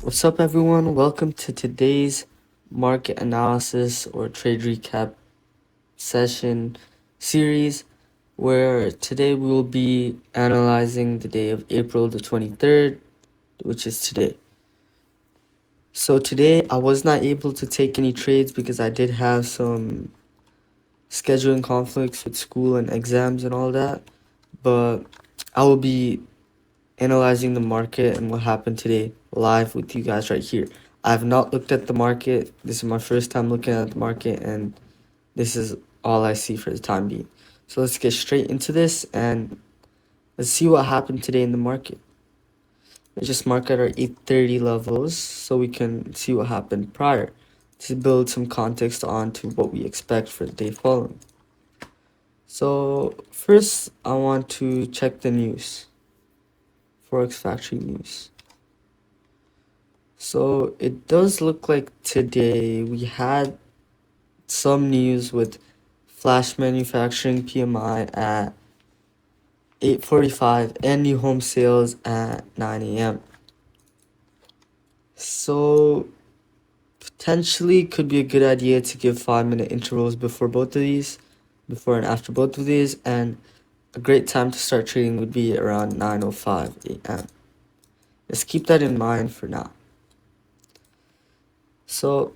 What's up, everyone? Welcome to today's market analysis or trade recap session series, where today we will be analyzing the day of April the 23rd, which is today. So today I was not able to take any trades because I did have some scheduling conflicts with school and exams and all that, but I will be analyzing the market and what happened today live with you guys right here. I have not looked at the market. This is my first time looking at the market, and this is all I see for the time being. So let's get straight into this and let's see what happened today in the market. Let's just mark at our 830 levels so we can see what happened prior to build some context onto what we expect for the day following. So first, I want to check the news. Forex Factory news. So it does look like today we had some news with flash manufacturing PMI at 8:45 and new home sales at 9 a.m. So potentially could be a good idea to give 5-minute intervals before and after both of these, and a great time to start trading would be around 9:05 a.m. Just keep that in mind for now. So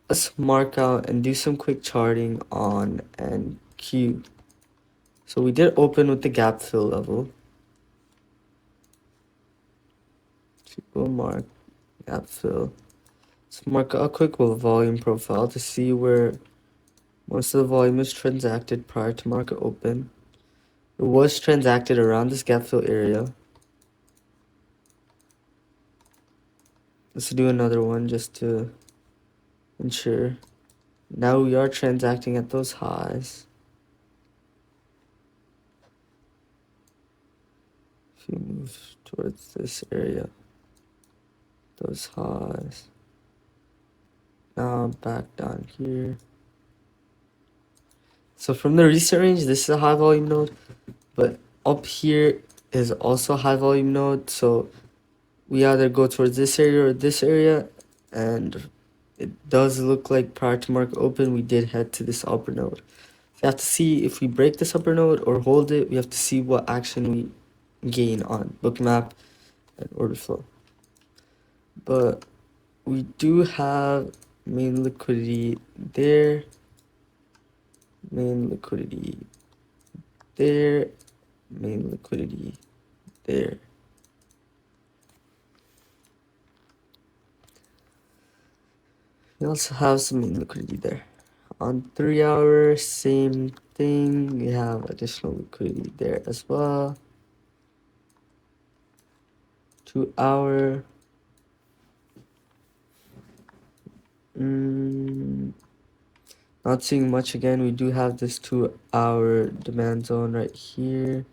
let's mark out and do some quick charting on NQ. So we did open with the gap fill level. So we'll mark gap fill. Let's mark a quick volume profile to see where most of the volume is transacted prior to market open. It was transacted around this gap fill area. Let's do another one just to ensure. Now we are transacting at those highs. If you move towards this area, those highs. Now back down here. So from the recent range, this is a high volume node, but up here is also a high volume node. So we either go towards this area or this area, and it does look like prior to market open, we did head to this upper node. So we have to see if we break this upper node or hold it. We have to see what action we gain on bookmap and order flow. But we do have main liquidity there, main liquidity there, main liquidity there. We also have some main liquidity there. On 3 hour, same thing. We have additional liquidity there as well. 2 hour. Not seeing much again. We do have this 2 hour demand zone right here.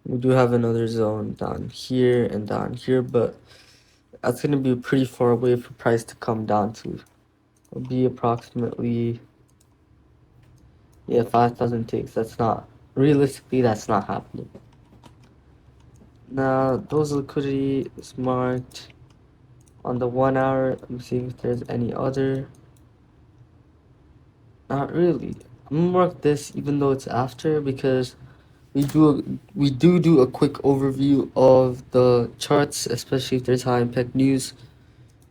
We do have another zone down here and down here, but that's going to be pretty far away for price to come down to. It'll be approximately 5,000 ticks. That's not realistically, that's not happening. Now those liquidity is marked on the 1 hour. Let me see if there's any other. Not really. I'm gonna mark this even though it's after, because we do a quick overview of the charts, especially if there's high impact news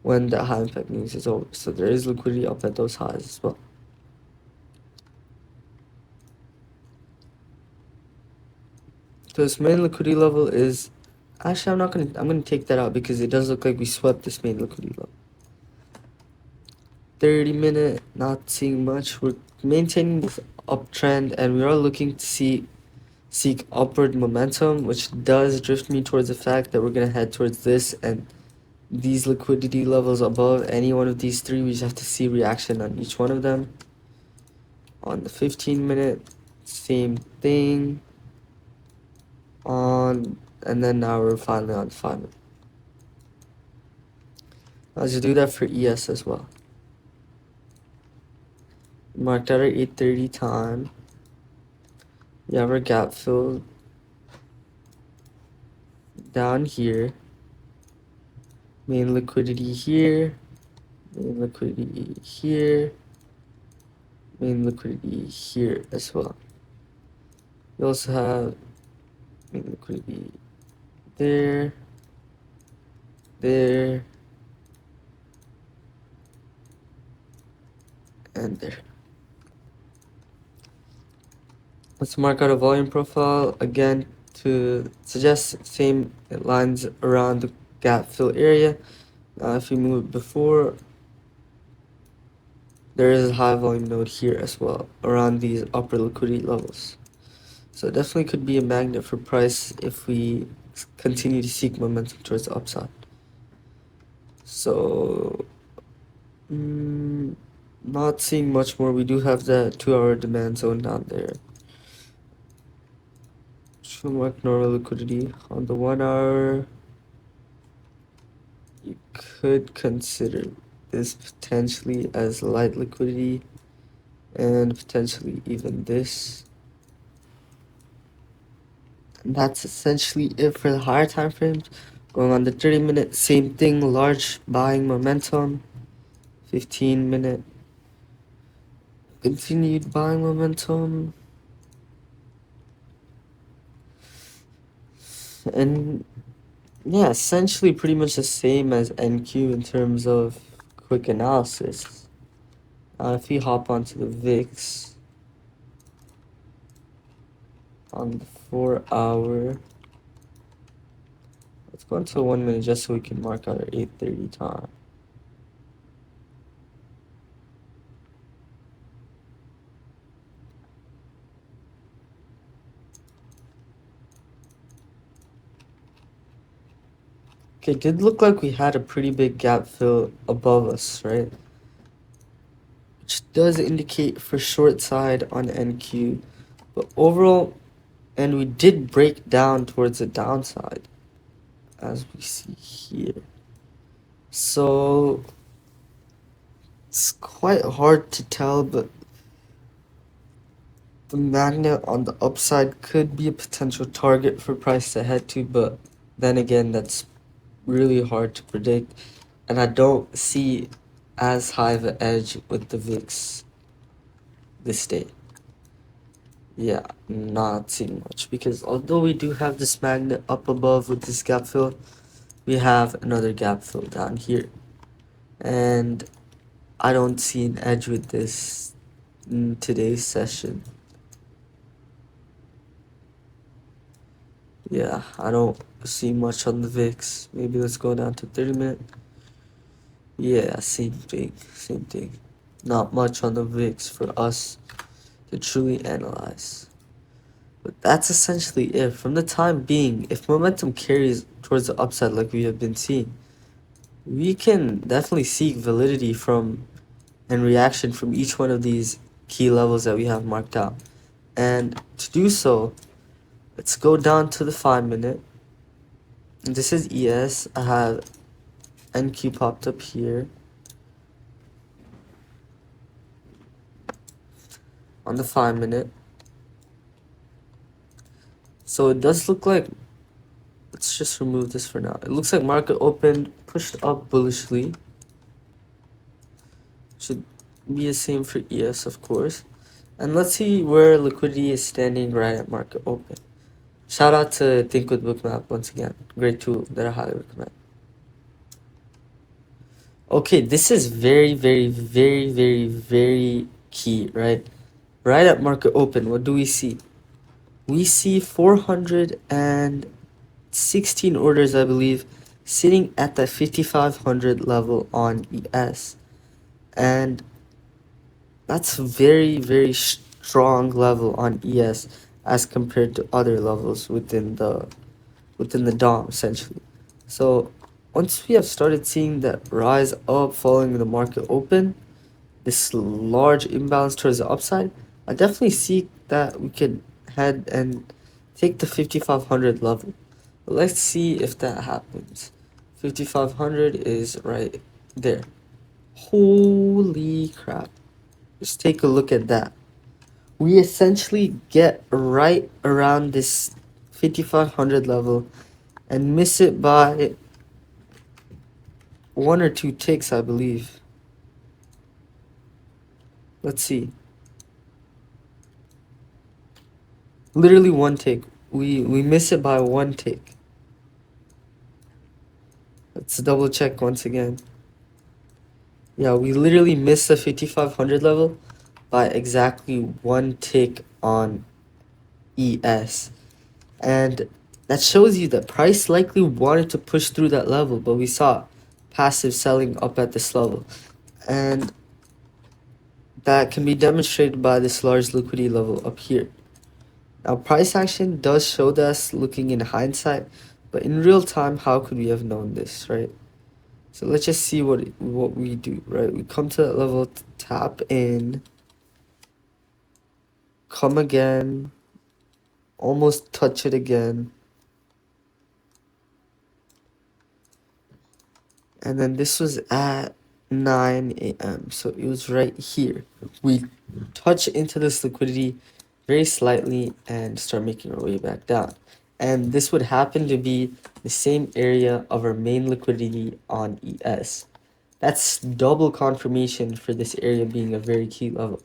when the high impact news is over. So there is liquidity up at those highs as well. So this main liquidity level is actually I'm gonna take that out because it does look like we swept this main liquidity level. 30-minute, not seeing much. We're maintaining this uptrend and we are looking to seek upward momentum, which does drift me towards the fact that we're gonna head towards this and these liquidity levels above any one of these three. We just have to see reaction on each one of them. On the 15-minute, same thing. And then now we're finally on 5 minute. Let's do that for ES as well. Marked out our 8:30 time. We have our gap fill down here. Main liquidity here. Main liquidity here. Main liquidity here as well. We also have main liquidity there, there, and there. Let's mark out a volume profile again to suggest same lines around the gap fill area. If we move before, there is a high volume node here as well around these upper liquidity levels. So it definitely could be a magnet for price if we continue to seek momentum towards the upside. So not seeing much more. We do have that 2-hour demand zone down there. Show mark normal liquidity on the 1 hour. You could consider this potentially as light liquidity and potentially even this. And that's essentially it for the higher time frames. Going on the 30-minute, same thing, large buying momentum. 15-minute, continued buying momentum. And yeah, essentially pretty much the same as NQ in terms of quick analysis. If we hop onto the VIX on the 4 hour, let's go into 1 minute just so we can mark out our 8:30 time. Okay, it did look like we had a pretty big gap fill above us, right? Which does indicate for short side on NQ. But overall, and we did break down towards the downside, as we see here. So it's quite hard to tell, but the magnet on the upside could be a potential target for price to head to, but then again, that's really hard to predict, and I don't see as high of an edge with the VIX this day. Yeah, not seeing much, because although we do have this magnet up above with this gap fill, we have another gap fill down here, and I don't see an edge with this in today's session. Yeah, I don't see much on the VIX. Maybe let's go down to 30-minute. Yeah, same thing. Not much on the VIX for us to truly analyze. But that's essentially it. From the time being, if momentum carries towards the upside like we have been seeing, we can definitely seek validity from and reaction from each one of these key levels that we have marked out. And to do so, let's go down to the 5-minute. This is ES. I have NQ popped up here. On the 5-minute. So it does look like, let's just remove this for now. It looks like market opened, pushed up bullishly. Should be the same for ES, of course. And let's see where liquidity is standing right at market open. Shout out to Think with Bookmap once again. Great tool that I highly recommend. Okay, this is very key, right? Right at market open, what do we see? We see 416 orders, I believe, sitting at the 5,500 level on ES. And that's a very strong level on ES as compared to other levels within the DOM, essentially. So once we have started seeing that rise up following the market open, this large imbalance towards the upside, I definitely see that we could head and take the 5,500 level. But let's see if that happens. 5,500 is right There. Holy crap. Just take a look at that. We essentially get right around this 5500 level and miss it by 1 or 2 ticks, I believe. Let's see. Literally 1 tick. We miss it by 1 tick. Let's double check once again. Yeah, we literally missed the 5500 level by exactly 1 tick on ES. And that shows you that price likely wanted to push through that level, but we saw passive selling up at this level. And that can be demonstrated by this large liquidity level up here. Now, price action does show us looking in hindsight, but in real time, how could we have known this, right? So let's just see what we do, right? We come to that level, tap in, come again, almost touch it again. And then this was at 9 a.m. So it was right here. We touch into this liquidity very slightly and start making our way back down. And this would happen to be the same area of our main liquidity on ES. That's double confirmation for this area being a very key level.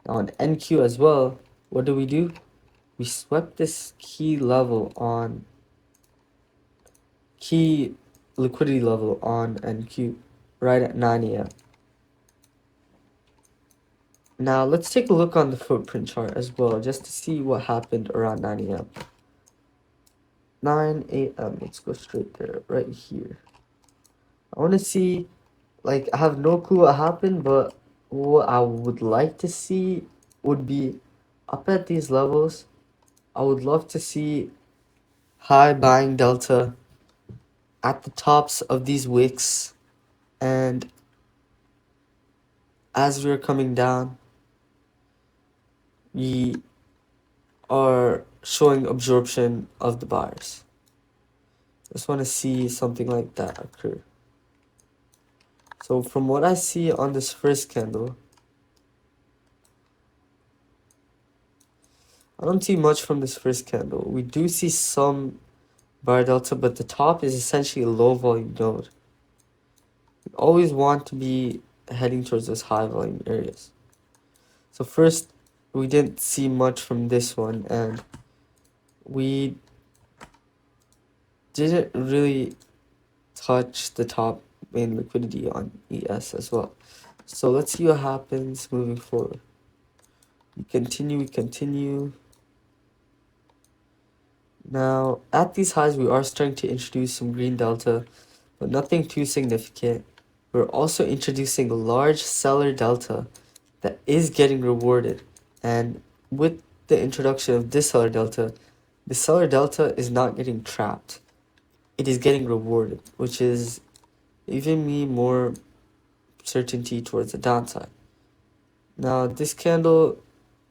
Now on NQ as well, what do? We swept this key level on key liquidity level on NQ right at 9 a.m. Now let's take a look on the footprint chart as well, just to see what happened around 9 a.m. 9 a.m. Let's go straight there, right here. I want to see, like, I have no clue what happened, but what I would like to see would be up at these levels. I would love to see high buying delta at the tops of these wicks, and as we're coming down, we are showing absorption of the buyers. Just want to see something like that occur. So from what I see on this first candle, I don't see much from this first candle. We do see some buyer delta, but the top is essentially a low volume node. We always want to be heading towards those high volume areas. So first, we didn't see much from this one, and we didn't really touch the top main liquidity on ES as well. So let's see what happens moving forward. We continue. Now, at these highs, we are starting to introduce some green delta, but nothing too significant. We're also introducing a large seller delta that is getting rewarded. And with the introduction of this seller delta, the seller delta is not getting trapped. It is getting rewarded, which is giving me more certainty towards the downside. Now, this candle,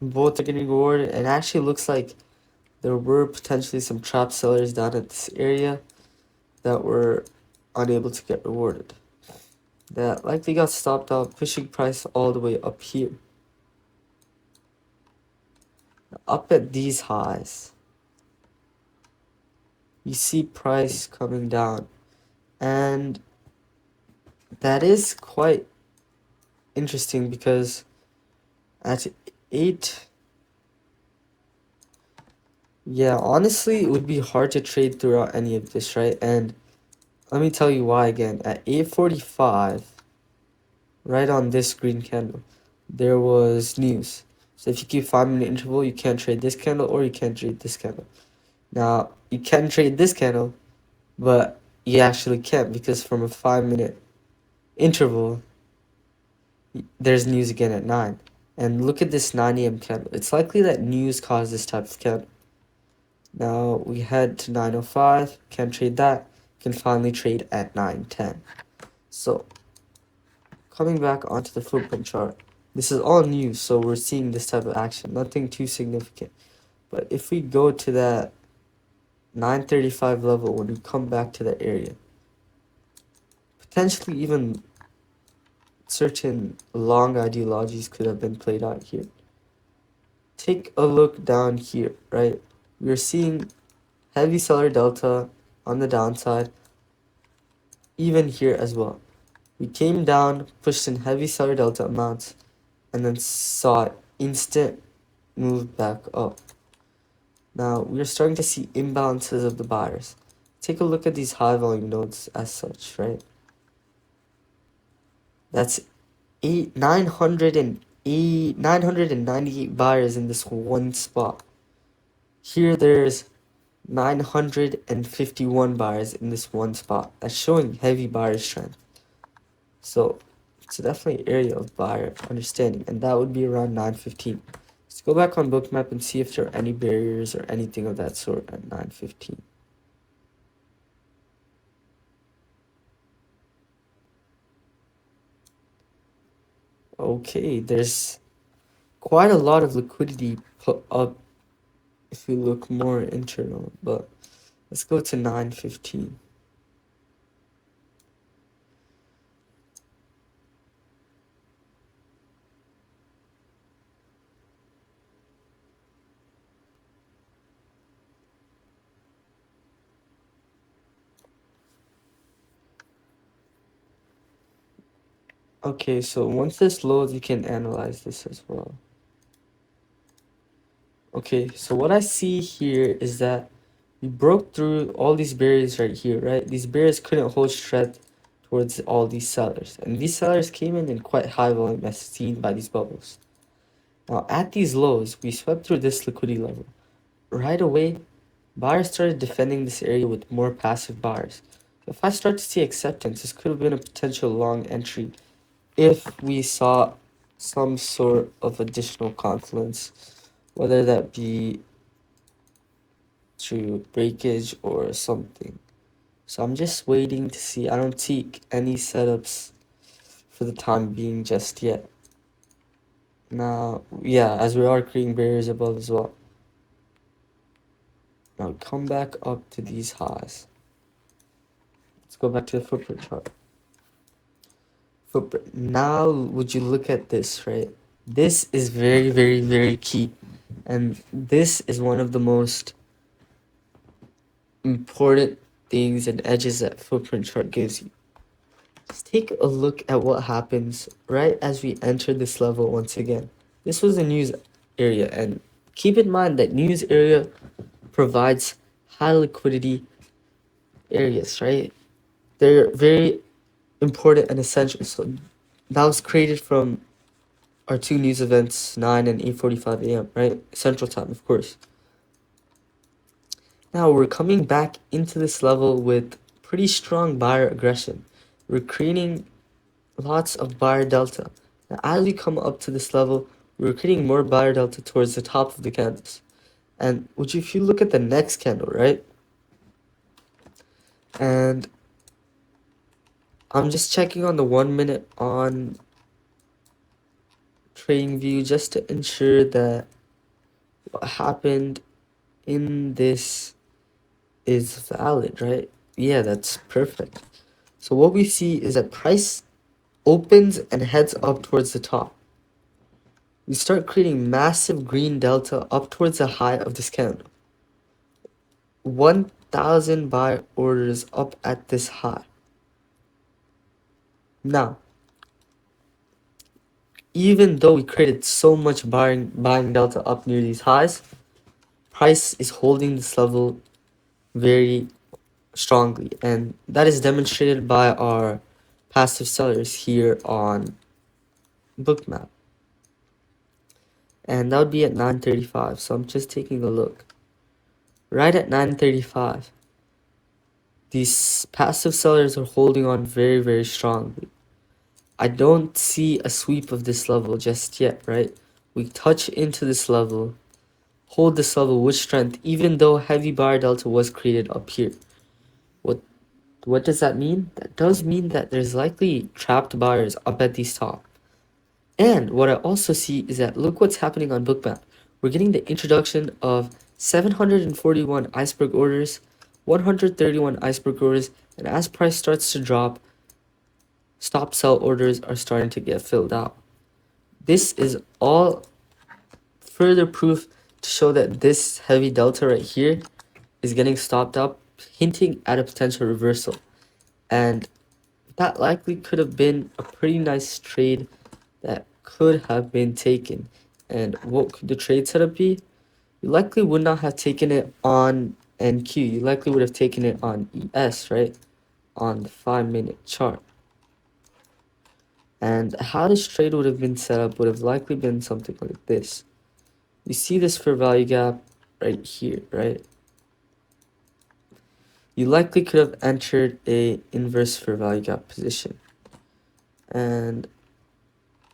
both are getting rewarded, and actually looks like there were potentially some trap sellers down at this area that were unable to get rewarded. That likely got stopped out, pushing price all the way up here. Up at these highs, you see price coming down, and that is quite interesting because at 8, yeah, honestly, it would be hard to trade throughout any of this, right? And let me tell you why again. At 8:45, right on this green candle, there was news. So if you keep 5-minute interval, you can't trade this candle or you can't trade this candle. Now, you can trade this candle, but you actually can't because from a 5-minute interval, there's news again at 9. And look at this 9 a.m. candle. It's likely that news caused this type of candle. Now we head to 9:05, can't trade that, can finally trade at 9:10. So coming back onto the footprint chart, this is all news, so we're seeing this type of action, nothing too significant. But if we go to that 9:35 level, when we come back to that area, potentially even certain long ideologies could have been played out here. Take a look down here, right? We're seeing heavy seller delta on the downside, even here as well. We came down, pushed in heavy seller delta amounts, and then saw instant move back up. Now we're starting to see imbalances of the buyers. Take a look at these high volume nodes as such, right? That's 998 buyers in this one spot. Here there's 951 buyers in this one spot. That's showing heavy buyer strength. So it's definitely an area of buyer understanding, and that would be around 915. Let's go back on Bookmap and see if there are any barriers or anything of that sort at 915. Okay, there's quite a lot of liquidity put up if we look more internal, but let's go to 915. Okay, so once this loads, you can analyze this as well. Okay, so what I see here is that we broke through all these barriers right here, right? These barriers couldn't hold strength towards all these sellers. And these sellers came in quite high volume as seen by these bubbles. Now at these lows, we swept through this liquidity level. Right away, buyers started defending this area with more passive buyers. So if I start to see acceptance, this could have been a potential long entry if we saw some sort of additional confluence, whether that be through breakage or something. So I'm just waiting to see. I don't see any setups for the time being just yet. Now, yeah, as we are creating barriers above as well. Now come back up to these highs. Let's go back to the footprint chart. Footprint. Now, would you look at this, right? This is very, very, very key. And this is one of the most important things and edges that footprint chart gives you. Just take a look at what happens right as we enter this level once again. This was a news area, and keep in mind that news area provides high liquidity areas, right? They're very important and essential. So that was created from our two news events, 9 and 8:45 a.m., right? Central time, of course. Now we're coming back into this level with pretty strong buyer aggression. We're creating lots of buyer delta. Now as we come up to this level, we're creating more buyer delta towards the top of the candles. And if you look at the next candle, right? And I'm just checking on the 1 minute on trading view just to ensure that what happened in this is valid, right? Yeah, that's perfect. So what we see is that price opens and heads up towards the top. We start creating massive green delta up towards the high of this candle. 1,000 buy orders up at this high. Now, even though we created so much buying delta up near these highs, price is holding this level very strongly, and that is demonstrated by our passive sellers here on Bookmap. And that would be at 9:35. So I'm just taking a look. Right at 9:35, these passive sellers are holding on very, very strongly. I don't see a sweep of this level just yet, right? We touch into this level, hold this level with strength, even though heavy buyer delta was created up here. What does that mean? That does mean that there's likely trapped buyers up at these top. And what I also see is that look what's happening on Bookmap. We're getting the introduction of 741 iceberg orders, 131 iceberg orders, and as price starts to drop, stop sell orders are starting to get filled out. This is all further proof to show that this heavy delta right here is getting stopped up, hinting at a potential reversal. And that likely could have been a pretty nice trade that could have been taken. And what could the trade setup be? You likely would not have taken it on NQ. You likely would have taken it on ES, right? On the 5-minute chart. And how this trade would have been set up would have likely been something like this. You see this fair value gap right here, right? You likely could have entered a inverse fair value gap position. And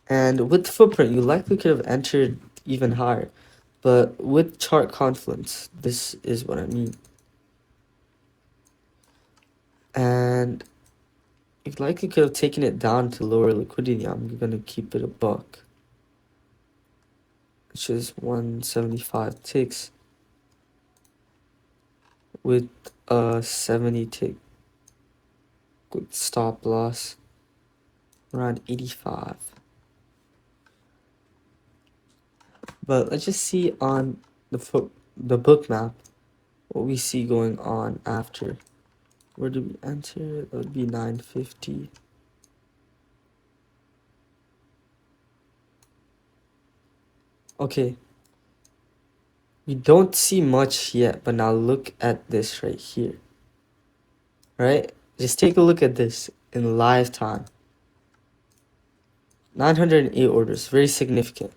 with footprint, you likely could have entered even higher. But with chart confluence, this is what I mean. And you likely could have taken it down to lower liquidity. I'm going to keep it a buck, which is 175 ticks with a 70 tick with stop loss around 85. But let's just see on the book map what we see going on after. Where do we enter? That would be 950. Okay. We don't see much yet, but now look at this right here. Right? Just take a look at this in live time. 908 orders, very significant.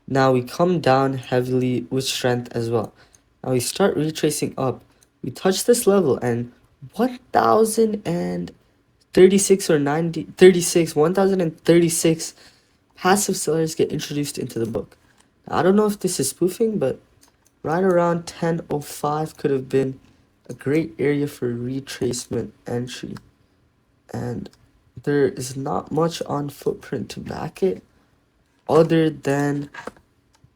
Now we come down heavily with strength as well. Now we start retracing up. We touch this level and 1036 or 1036 passive sellers get introduced into the book. Now, I don't know if this is spoofing, but right around 1005 could have been a great area for retracement entry. And there is not much on footprint to back it other than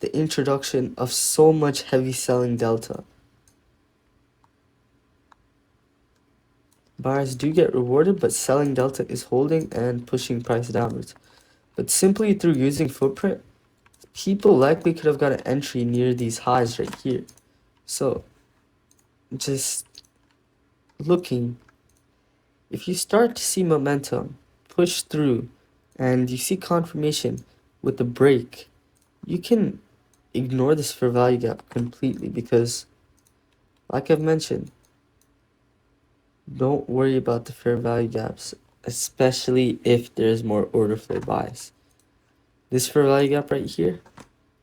the introduction of so much heavy selling delta. Buyers do get rewarded, but selling delta is holding and pushing price downwards. But simply through using footprint, people likely could have got an entry near these highs right here. So just looking, if you start to see momentum push through and you see confirmation with the break, you can ignore this fair value gap completely because, like I've mentioned, don't worry about the fair value gaps, especially if there's more order flow bias. This fair value gap right here,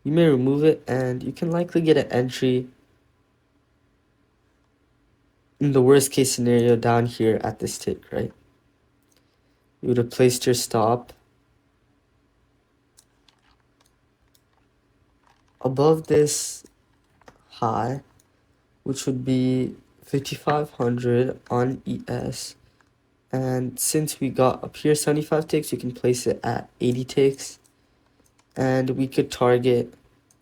you may remove it and you can likely get an entry in the worst case scenario down here at this tick, right? You would have placed your stop above this high, which would be 5500 on ES. And since we got up here 75 ticks, you can place it at 80 ticks. And we could target,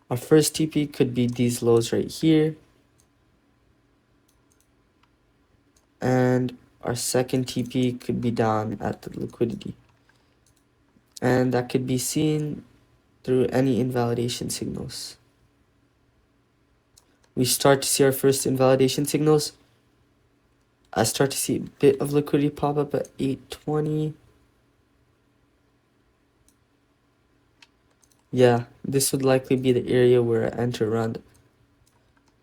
our first TP could be these lows right here. And our second TP could be down at the liquidity. And that could be seen through any invalidation signals. We start to see our first invalidation signals. I start to see a bit of liquidity pop up at 820. Yeah, this would likely be the area where I enter around.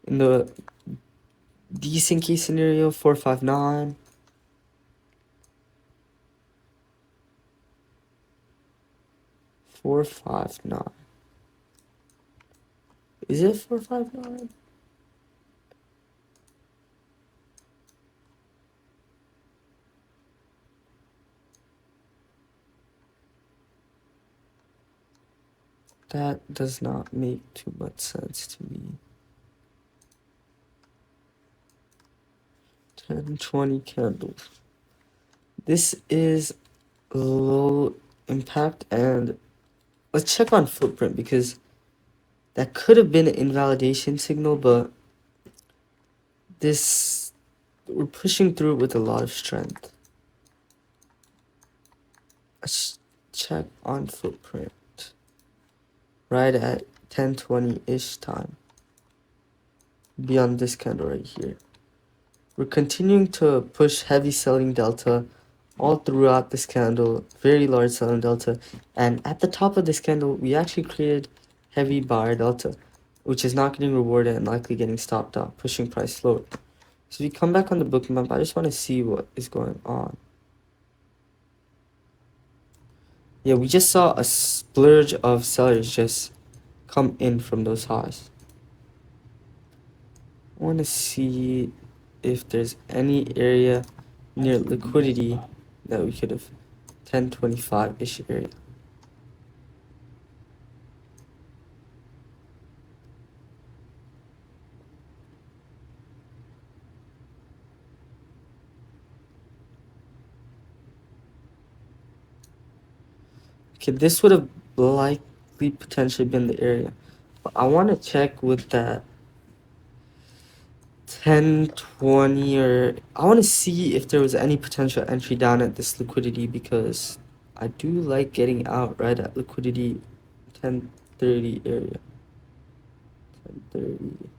In the decent case scenario, 459. Is it 459? That does not make too much sense to me. 1020 candles. This is low impact, and let's check on footprint because that could have been an invalidation signal, but we're pushing through with a lot of strength. Let's check on footprint right at 10:20-ish time. Be on this candle right here. We're continuing to push heavy selling delta all throughout this candle, very large selling delta, and at the top of this candle we actually created heavy buyer delta, which is not getting rewarded and likely getting stopped out, pushing price lower. So if you come back on the book map, I just want to see what is going on. Yeah, we just saw a splurge of sellers just come in from those highs. I want to see if there's any area near liquidity that we could have 1025-ish area. Okay, this would have likely potentially been the area. But I want to check with that 1020, or I want to see if there was any potential entry down at this liquidity, because I do like getting out right at liquidity 1030 area. 1030.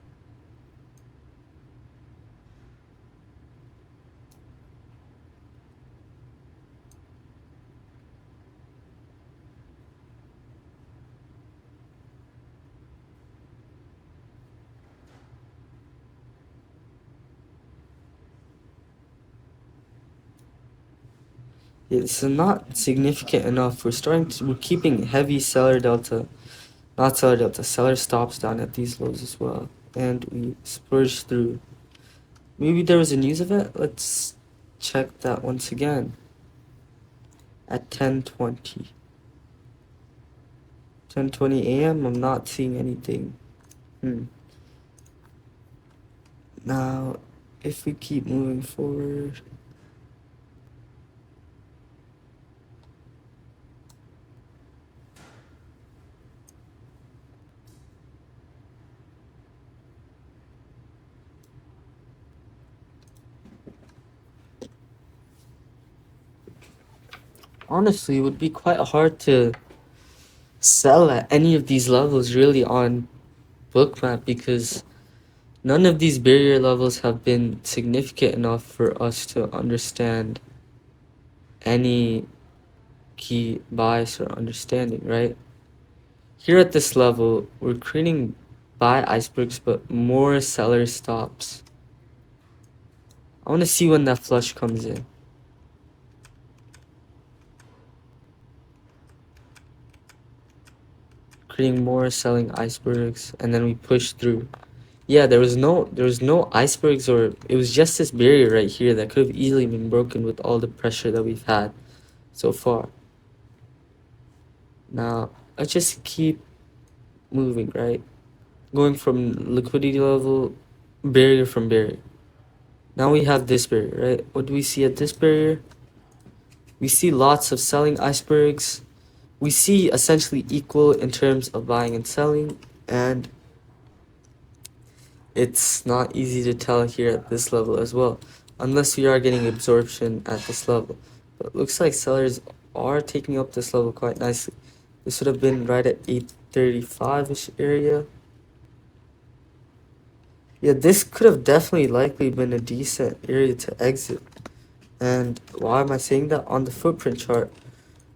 It's not significant enough. We're keeping heavy seller delta, not seller delta, seller stops down at these lows as well. And we splurge through. Maybe there was a news event. Let's check that once again. At 10:20. 10:20 a.m. I'm not seeing anything. Now, if we keep moving forward. Honestly, it would be quite hard to sell at any of these levels really on bookmap, because none of these barrier levels have been significant enough for us to understand any key bias or understanding, right? Here at this level, we're creating buy icebergs, but more seller stops. I want to see when that flush comes in. Creating more selling icebergs, and then we push through. Yeah, there was no icebergs, or it was just this barrier right here that could have easily been broken with all the pressure that we've had so far. Now, let's just keep moving, right? Going from liquidity level, barrier from barrier. Now we have this barrier, right? What do we see at this barrier? We see lots of selling icebergs. We see essentially equal in terms of buying and selling, and it's not easy to tell here at this level as well, unless we are getting absorption at this level. But it looks like sellers are taking up this level quite nicely. This would have been right at 835-ish area. Yeah, this could have definitely likely been a decent area to exit. And why am I saying that? On the footprint chart,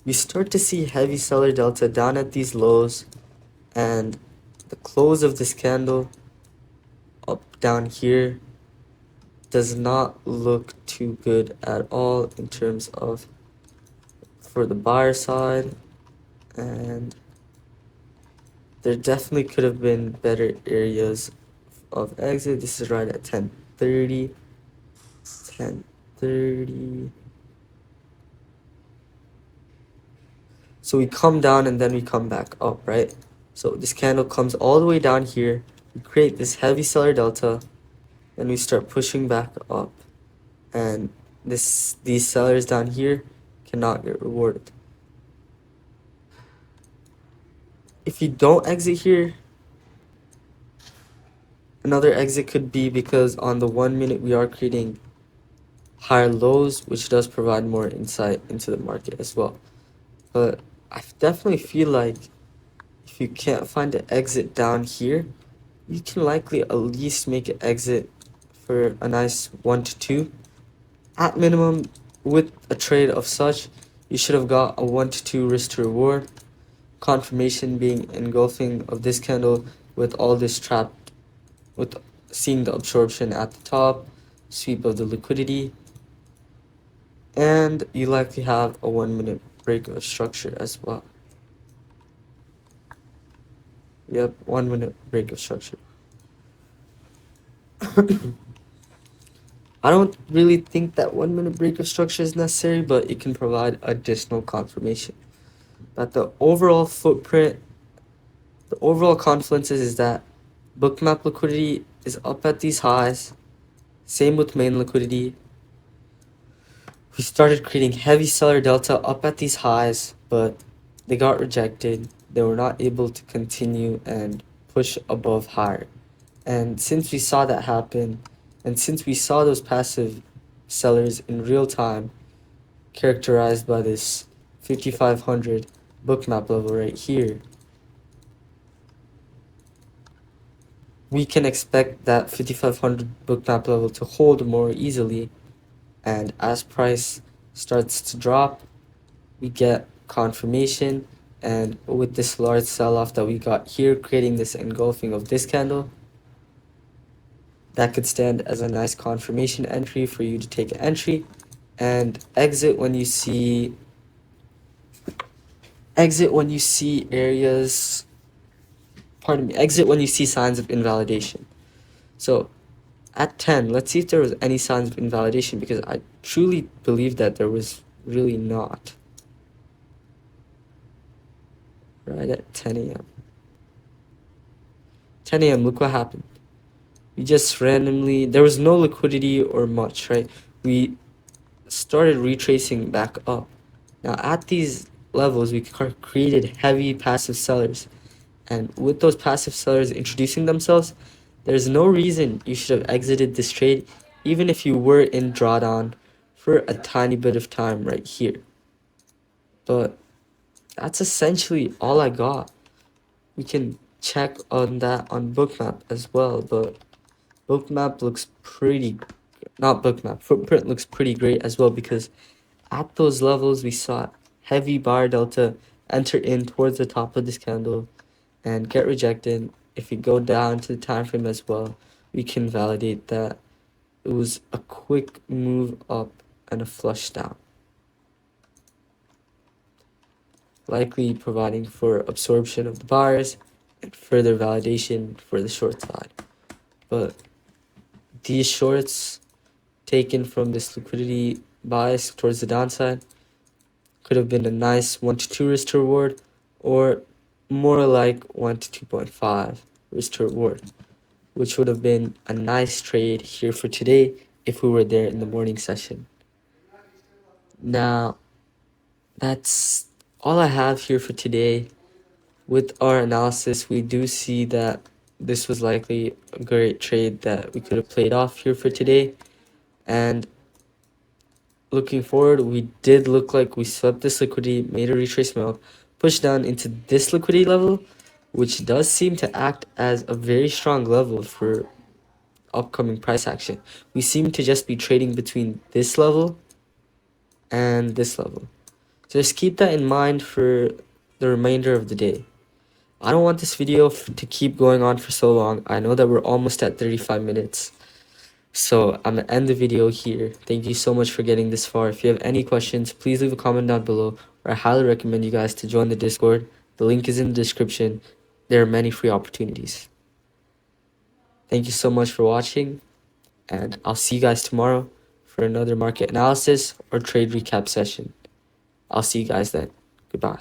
we start to see heavy seller delta down at these lows, and the close of this candle up down here does not look too good at all in terms of for the buyer side, and there definitely could have been better areas of exit. This is right at 1030. So we come down and then we come back up, right? So this candle comes all the way down here. We create this heavy seller delta, and we start pushing back up. And these sellers down here cannot get rewarded. If you don't exit here, another exit could be because on the 1 minute we are creating higher lows, which does provide more insight into the market as well. But I definitely feel like if you can't find an exit down here, you can likely at least make an exit for a nice 1 to 2. At minimum, with a trade of such, you should have got a 1 to 2 risk to reward. Confirmation being engulfing of this candle with all this trapped, with seeing the absorption at the top, sweep of the liquidity, and you likely have a 1-minute break of structure as well. Yep, 1-minute break of structure. I don't really think that 1-minute break of structure is necessary, but it can provide additional confirmation that the overall footprint, the overall confluences is that bookmap liquidity is up at these highs. Same with main liquidity. We started creating heavy seller delta up at these highs, but they got rejected. They were not able to continue and push above higher. And since we saw that happen, and since we saw those passive sellers in real time, characterized by this 5500 bookmap level right here, we can expect that 5500 bookmap level to hold more easily. And as price starts to drop, we get confirmation. And with this large sell-off that we got here, creating this engulfing of this candle, that could stand as a nice confirmation entry for you to take an entry and exit when you see areas, pardon me, exit when you see signs of invalidation. So at 10, let's see if there was any signs of invalidation, because I truly believe that there was really not. Right at 10 a.m. 10 a.m., look what happened. We just randomly, there was no liquidity or much, right? We started retracing back up. Now at these levels, we created heavy passive sellers. And with those passive sellers introducing themselves, there's no reason you should have exited this trade, even if you were in drawdown for a tiny bit of time right here. But that's essentially all I got. We can check on that on bookmap as well, but bookmap looks pretty, not bookmap, footprint looks pretty great as well, because at those levels we saw heavy bar delta enter in towards the top of this candle and get rejected. If we go down to the time frame as well, we can validate that it was a quick move up and a flush down, likely providing for absorption of the bars and further validation for the short side. But these shorts taken from this liquidity bias towards the downside could have been a nice 1 to 2 risk to reward, or more like 1 to 2.5 risk to reward, which would have been a nice trade here for today if we were there in the morning session. Now, that's all I have here for today. With our analysis, we do see that this was likely a great trade that we could have played off here for today. And looking forward, we did look like we swept this liquidity, made a retracement up, pushed down into this liquidity level, which does seem to act as a very strong level for upcoming price action. We seem to just be trading between this level and this level. So just keep that in mind for the remainder of the day. I don't want this video to keep going on for so long. I know that we're almost at 35 minutes. So I'm going to end the video here. Thank you so much for getting this far. If you have any questions, please leave a comment down below. Or I highly recommend you guys to join the Discord. The link is in the description. There are many free opportunities. Thank you so much for watching. And I'll see you guys tomorrow for another market analysis or trade recap session. I'll see you guys then. Goodbye.